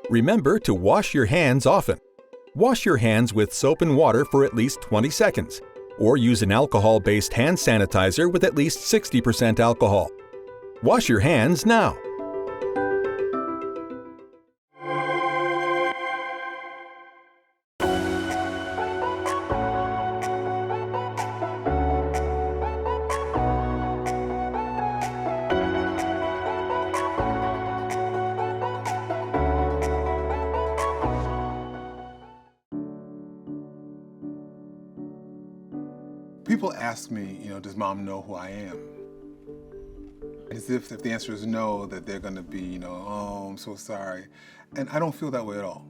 Remember to wash your hands often. Wash your hands with soap and water for at least 20 seconds, or use an alcohol-based hand sanitizer with at least 60% alcohol. Wash your hands now. People ask me, does mom know who I am? As if the answer is no, that they're gonna be, oh, I'm so sorry. And I don't feel that way at all.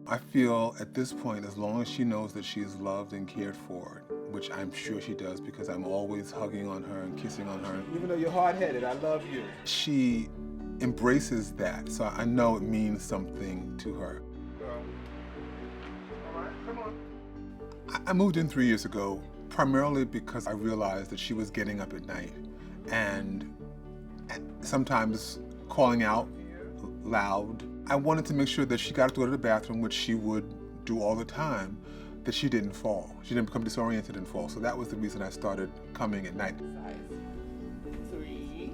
I feel at this point, as long as she knows that she is loved and cared for, which I'm sure she does because I'm always hugging on her and kissing on her. Even though you're hard-headed, I love you. She embraces that, so I know it means something to her. Girl. All right, come on. I moved in 3 years ago, primarily because I realized that she was getting up at night and sometimes calling out loud. I wanted to make sure that she got to go to the bathroom, which she would do all the time, that she didn't fall. She didn't become disoriented and fall. So that was the reason I started coming at night. 3,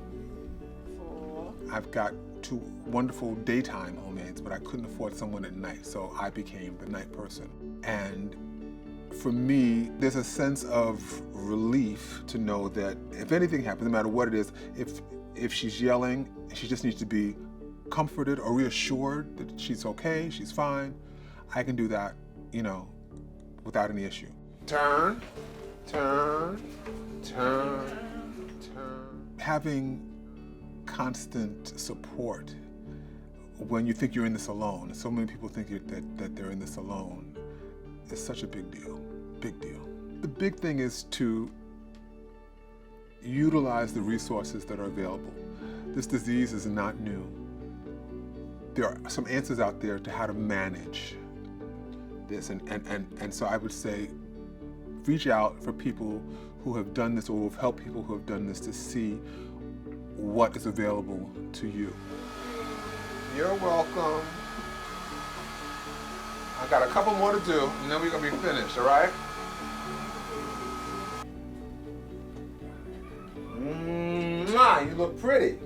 4. I've got 2 wonderful daytime homeaids, but I couldn't afford someone at night, so I became the night person. And for me, there's a sense of relief to know that if anything happens, no matter what it is, if she's yelling, she just needs to be comforted or reassured that she's okay, she's fine. I can do that, without any issue. Turn, turn, turn, turn. Having constant support when you think you're in this alone, and so many people think that they're in this alone, is such a big deal. The big thing is to utilize the resources that are available. This disease is not new. There are some answers out there to how to manage this, and so I would say reach out for people who have done this or who have helped people who have done this to see what is available to you. You're welcome. I got a couple more to do, and then we're gonna be finished, all right? You look pretty.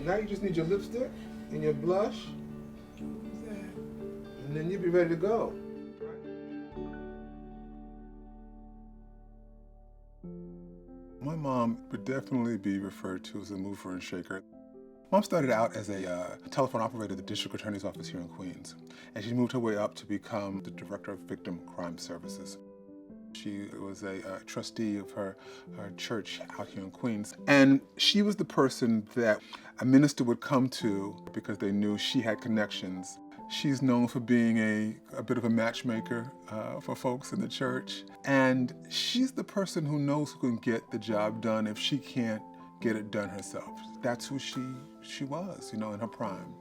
Now you just need your lipstick and your blush, and then you'll be ready to go. My mom would definitely be referred to as a mover and shaker. Mom started out as a telephone operator at the district attorney's office here in Queens, and she moved her way up to become the director of victim crime services. She was a trustee of her church out here in Queens, and she was the person that a minister would come to because they knew she had connections. She's known for being a bit of a matchmaker for folks in the church, and she's the person who knows who can get the job done if she can't get it done herself. That's who she was, in her prime.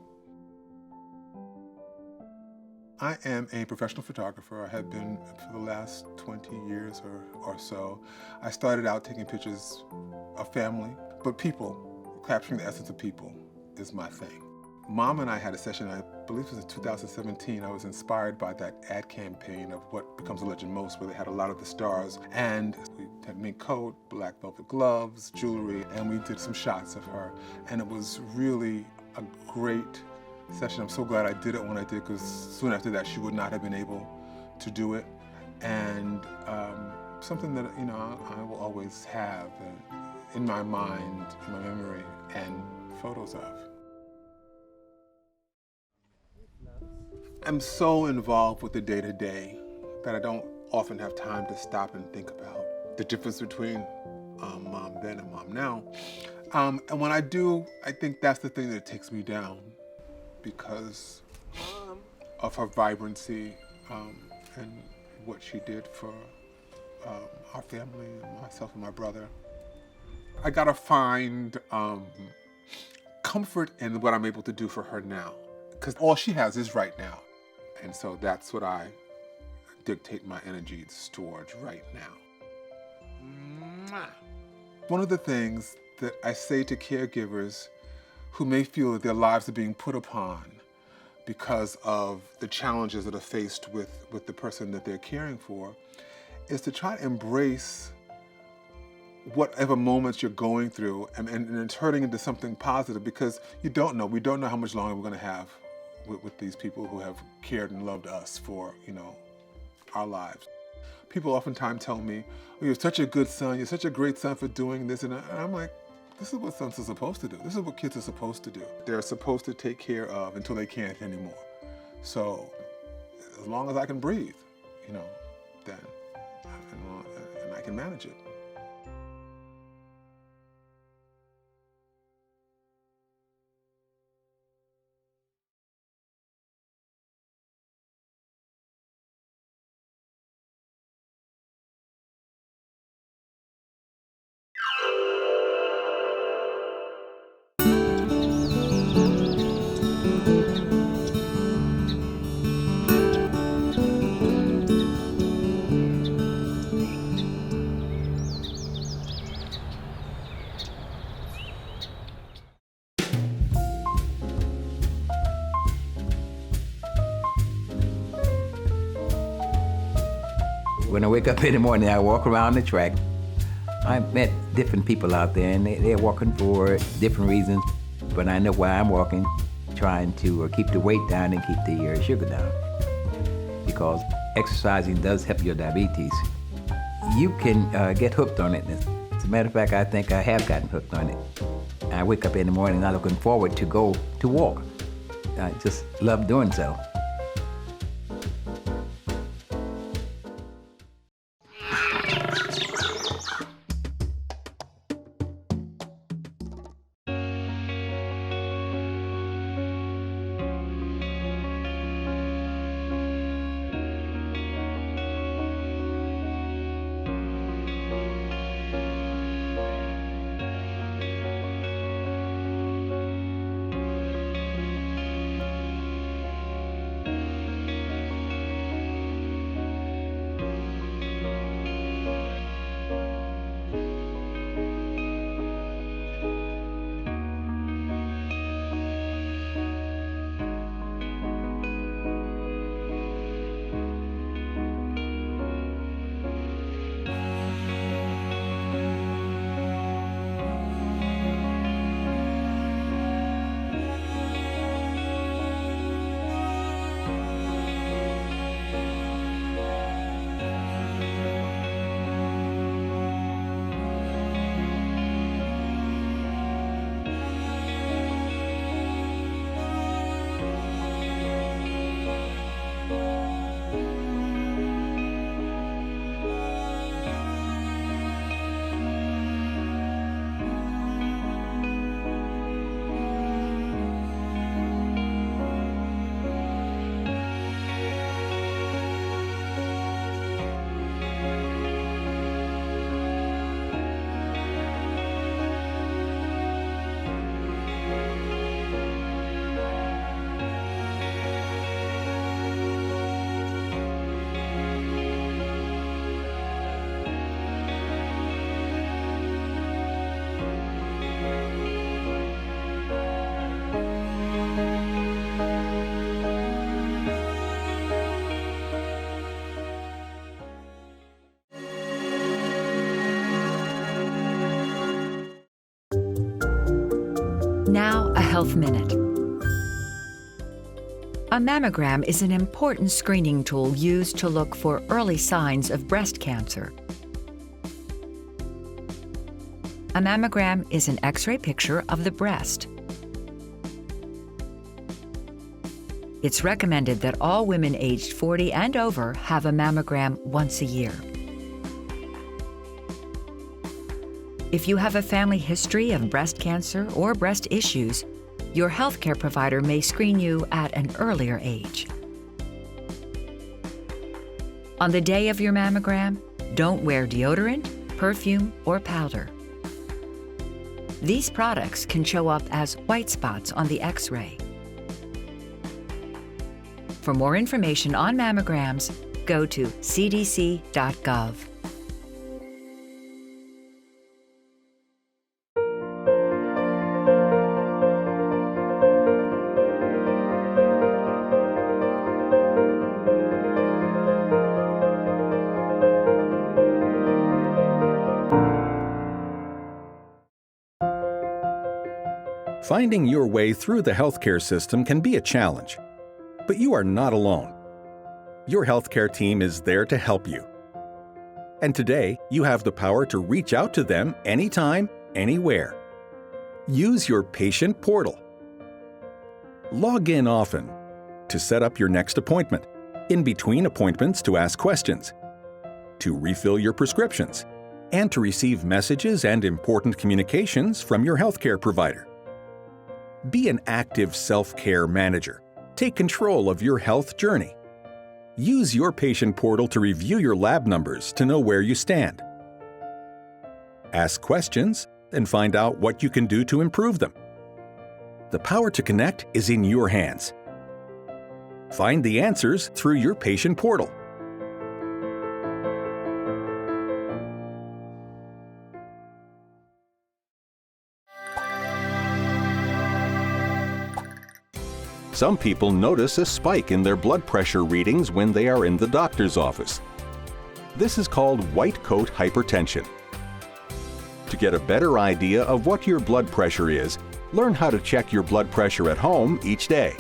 I am a professional photographer. I have been for the last 20 years or so. I started out taking pictures of family, but people, capturing the essence of people is my thing. Mom and I had a session, I believe it was in 2017. I was inspired by that ad campaign of What Becomes a Legend Most, where they had a lot of the stars. And we had mink coat, black velvet gloves, jewelry, and we did some shots of her. And it was really a great session. I'm so glad I did it when I did, because soon after that, she would not have been able to do it. And something that, I will always have in my mind, in my memory, and photos of. I'm so involved with the day-to-day that I don't often have time to stop and think about the difference between mom then and mom now. And when I do, I think that's the thing that takes me down because of her vibrancy and what she did for our family, and myself and my brother. I gotta find comfort in what I'm able to do for her now, because all she has is right now. And so that's what I dictate my energies towards right now. One of the things that I say to caregivers who may feel that their lives are being put upon because of the challenges that are faced with the person that they're caring for, is to try to embrace whatever moments you're going through and turning into something positive, because we don't know how much longer we're going to have with these people who have cared and loved us for, our lives. People oftentimes tell me, "Oh, you're such a good son, you're such a great son for doing this," and I'm like, this is what sons are supposed to do. This is what kids are supposed to do. They're supposed to take care of until they can't anymore. So as long as I can breathe, then I can manage it. When I wake up in the morning, I walk around the track. I've met different people out there, and they're walking for different reasons, but I know why I'm walking, trying to keep the weight down and keep the sugar down, because exercising does help your diabetes. You can get hooked on it. As a matter of fact, I think I have gotten hooked on it. I wake up in the morning and I'm looking forward to go to walk. I just love doing so. Now, a Health Minute. A mammogram is an important screening tool used to look for early signs of breast cancer. A mammogram is an X-ray picture of the breast. It's recommended that all women aged 40 and over have a mammogram once a year. If you have a family history of breast cancer or breast issues, your healthcare provider may screen you at an earlier age. On the day of your mammogram, don't wear deodorant, perfume, or powder. These products can show up as white spots on the X-ray. For more information on mammograms, go to cdc.gov. Finding your way through the healthcare system can be a challenge, but you are not alone. Your healthcare team is there to help you. And today, you have the power to reach out to them anytime, anywhere. Use your patient portal. Log in often to set up your next appointment, in between appointments to ask questions, to refill your prescriptions, and to receive messages and important communications from your healthcare provider. Be an active self-care manager. Take control of your health journey. Use your patient portal to review your lab numbers to know where you stand. Ask questions and find out what you can do to improve them. The power to connect is in your hands. Find the answers through your patient portal. Some people notice a spike in their blood pressure readings when they are in the doctor's office. This is called white coat hypertension. To get a better idea of what your blood pressure is, learn how to check your blood pressure at home each day.